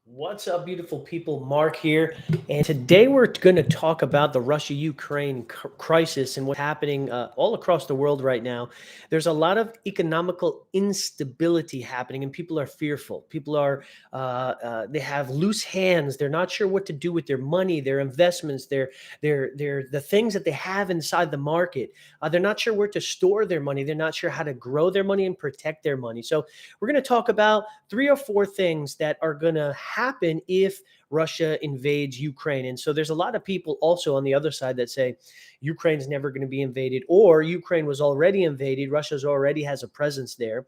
What's up, beautiful people? Mark here. And today we're going to talk about the Russia Ukraine crisis and what's happening all across the world right now. There's a lot of economical instability happening, and people are fearful. People are, they have loose hands. They're not sure what to do with their money, their investments, the things that they have inside the market. They're not sure where to store their money. They're not sure how to grow their money and protect their money. So we're going to talk about three or four things that are going to happen if Russia invades Ukraine. And so there's a lot of people also on the other side that say Ukraine's never going to be invaded, or Ukraine was already invaded. Russia's already has a presence there.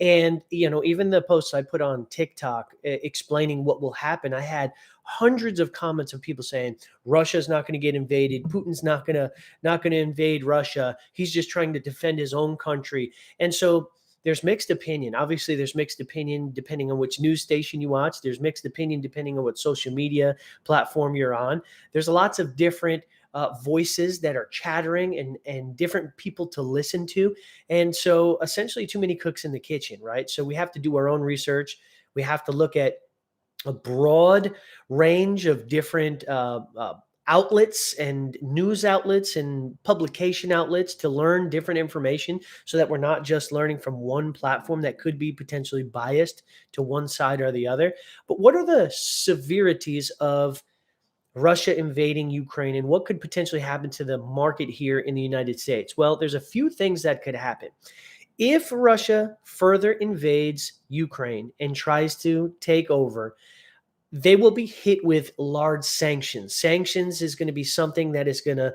And, even the posts I put on TikTok explaining what will happen, I had hundreds of comments of people saying Russia's not going to get invaded. Putin's not going to invade Russia. He's just trying to defend his own country. And so there's mixed opinion. Obviously, there's mixed opinion depending on which news station you watch. There's mixed opinion depending on what social media platform you're on. There's lots of different voices that are chattering and different people to listen to. And so essentially too many cooks in the kitchen, right? So we have to do our own research. We have to look at a broad range of different outlets and news outlets and publication outlets to learn different information so that we're not just learning from one platform that could be potentially biased to one side or the other. But what are the severities of Russia invading Ukraine and what could potentially happen to the market here in the United States? Well, there's a few things that could happen. If Russia further invades Ukraine and tries to take over, they will be hit with large sanctions. Sanctions is going to be something that is going to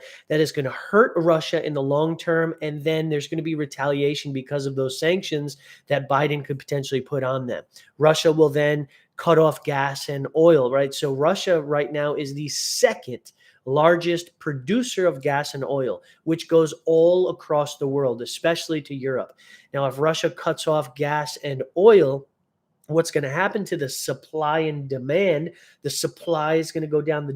hurt Russia in the long term, and then there's going to be retaliation because of those sanctions that Biden could potentially put on them. Russia will then cut off gas and oil, right? So Russia right now is the second largest producer of gas and oil, which goes all across the world, especially to Europe. Now, if Russia cuts off gas and oil, what's going to happen to the supply and demand? The supply is going to go down, the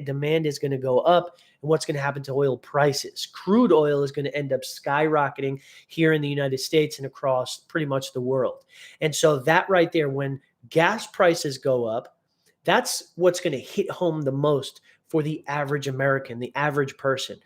demand is going to go up. And what's going to happen to oil prices? Crude oil is going to end up skyrocketing here in the United States and across pretty much the world. And so that right there, when gas prices go up, that's what's going to hit home the most for the average American, the average person.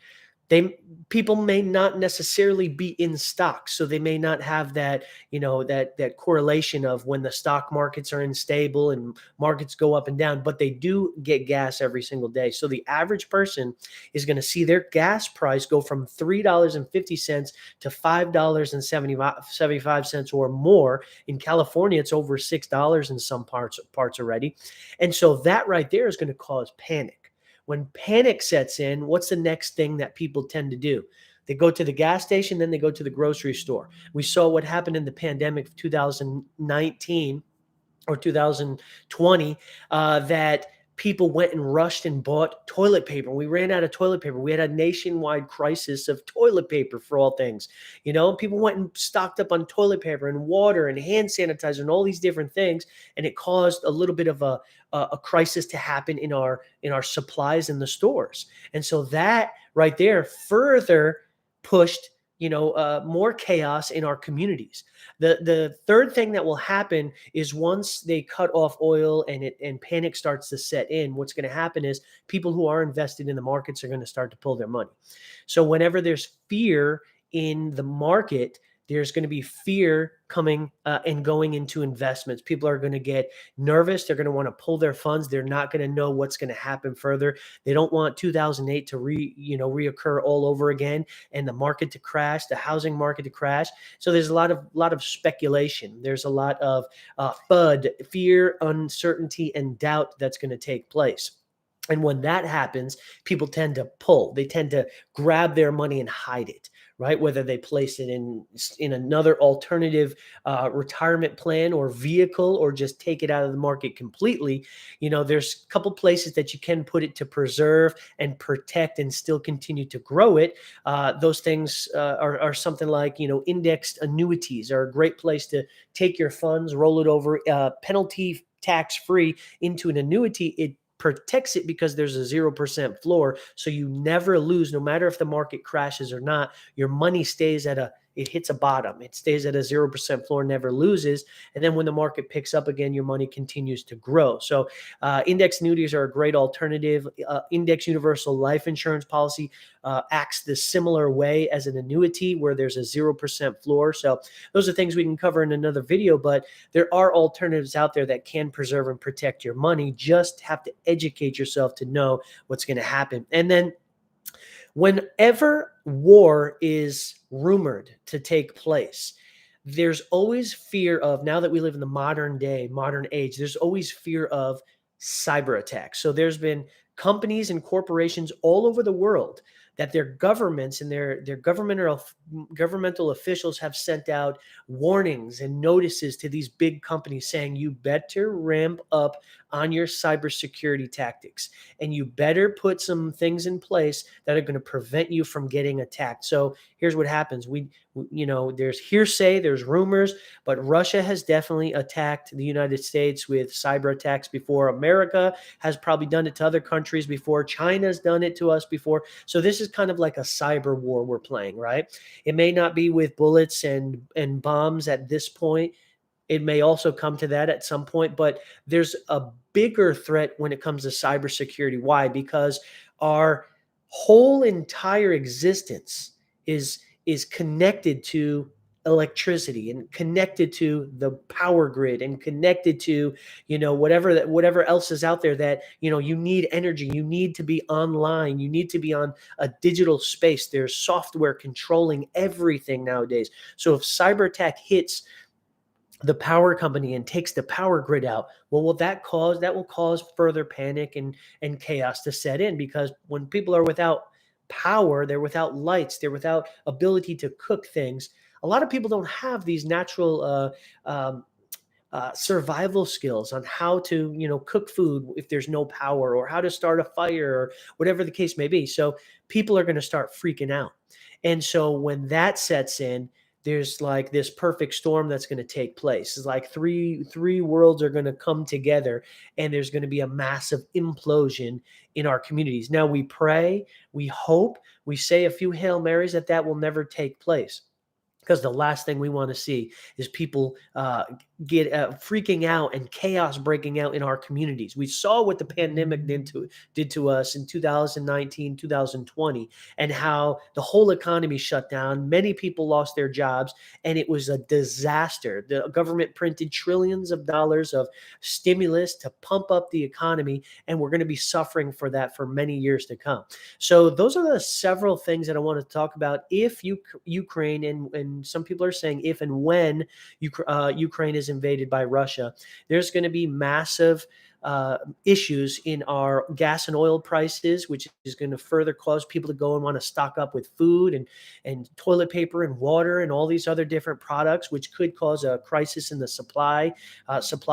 People may not necessarily be in stocks, so they may not have that, that correlation of when the stock markets are unstable and markets go up and down, but they do get gas every single day. So the average person is going to see their gas price go from $3.50 to $5.75 or more. In California, it's over $6 in some parts already. And so that right there is going to cause panic. When panic sets in, what's the next thing that people tend to do? They go to the gas station, then they go to the grocery store. We saw what happened in the pandemic of 2019 or 2020, that people went and rushed and bought toilet paper. We ran out of toilet paper. We had a nationwide crisis of toilet paper, for all things. People went and stocked up on toilet paper and water and hand sanitizer and all these different things, and it caused a little bit of a crisis to happen in our supplies in the stores. And so that right there further pushed more chaos in our communities. The third thing that will happen is once they cut off oil and panic starts to set in, what's going to happen is people who are invested in the markets are going to start to pull their money. So whenever there's fear in the market, there's going to be fear coming and going into investments. People are going to get nervous. They're going to want to pull their funds. They're not going to know what's going to happen further. They don't want 2008 to reoccur all over again and the market to crash, the housing market to crash. So there's a lot of speculation. There's a lot of FUD, fear, uncertainty, and doubt that's going to take place. And when that happens, people tend to pull. They tend to grab their money and hide it, right? Whether they place it in another alternative retirement plan or vehicle, or just take it out of the market completely. There's a couple places that you can put it to preserve and protect and still continue to grow it. Those things are something like, indexed annuities are a great place to take your funds, roll it over, penalty tax free into an annuity. It protects it because there's a 0% floor. So you never lose, no matter if the market crashes or not. Your money stays at it hits a bottom. It stays at a 0% floor, never loses. And then when the market picks up again, your money continues to grow. So index annuities are a great alternative. Index universal life insurance policy acts the similar way as an annuity, where there's a 0% floor. So those are things we can cover in another video, but there are alternatives out there that can preserve and protect your money. Just have to educate yourself to know what's going to happen. And then whenever war is rumored to take place, there's always fear of, now that we live in the modern age, there's always fear of cyber attacks. So there's been companies and corporations all over the world that their governments and their governmental officials have sent out warnings and notices to these big companies saying, you better ramp up on your cybersecurity tactics, and you better put some things in place that are going to prevent you from getting attacked. So here's what happens. There's hearsay, there's rumors, but Russia has definitely attacked the United States with cyber attacks before. America has probably done it to other countries before. China's done it to us before. So this is kind of like a cyber war we're playing, right? It may not be with bullets and bombs at this point. It may also come to that at some point, but there's a bigger threat when it comes to cybersecurity. Why? Because our whole entire existence is connected to electricity and connected to the power grid and connected to, whatever else is out there that, you need energy, you need to be online, you need to be on a digital space. There's software controlling everything nowadays. So if cyber attack hits the power company and takes the power grid out, well, that will cause further panic and chaos to set in, because when people are without power, they're without lights, they're without ability to cook things. A lot of people don't have these natural survival skills on how to, cook food if there's no power, or how to start a fire, or whatever the case may be. So people are going to start freaking out. And so when that sets in, there's like this perfect storm that's going to take place. It's like three worlds are going to come together, and there's going to be a massive implosion in our communities. Now we pray, we hope, we say a few Hail Marys that will never take place, because the last thing we want to see is people get freaking out and chaos breaking out in our communities. We saw what the pandemic did to us in 2019, 2020, and how the whole economy shut down. Many people lost their jobs, and it was a disaster. The government printed trillions of dollars of stimulus to pump up the economy, and we're going to be suffering for that for many years to come. So those are the several things that I want to talk about. If Ukraine, and some people are saying if and when Ukraine is invaded by Russia, there's going to be massive issues in our gas and oil prices, which is going to further cause people to go and want to stock up with food and toilet paper and water and all these other different products, which could cause a crisis in the supply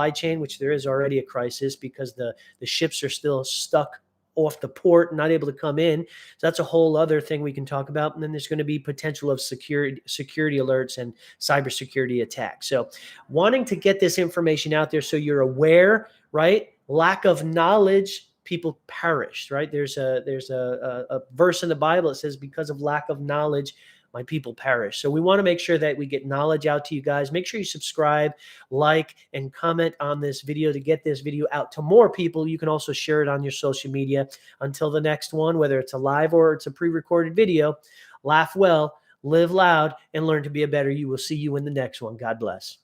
chain, which there is already a crisis because the ships are still stuck off the port, not able to come in. So that's a whole other thing we can talk about. And then there's going to be potential of security alerts and cybersecurity attacks. So wanting to get this information out there so you're aware, right? Lack of knowledge, people perish, right? There's a verse in the Bible that says, because of lack of knowledge, my people perish. So we want to make sure that we get knowledge out to you guys. Make sure you subscribe, like, and comment on this video to get this video out to more people. You can also share it on your social media. Until the next one, whether it's a live or it's a pre-recorded video, laugh well, live loud, and learn to be a better you. We'll see you in the next one. God bless.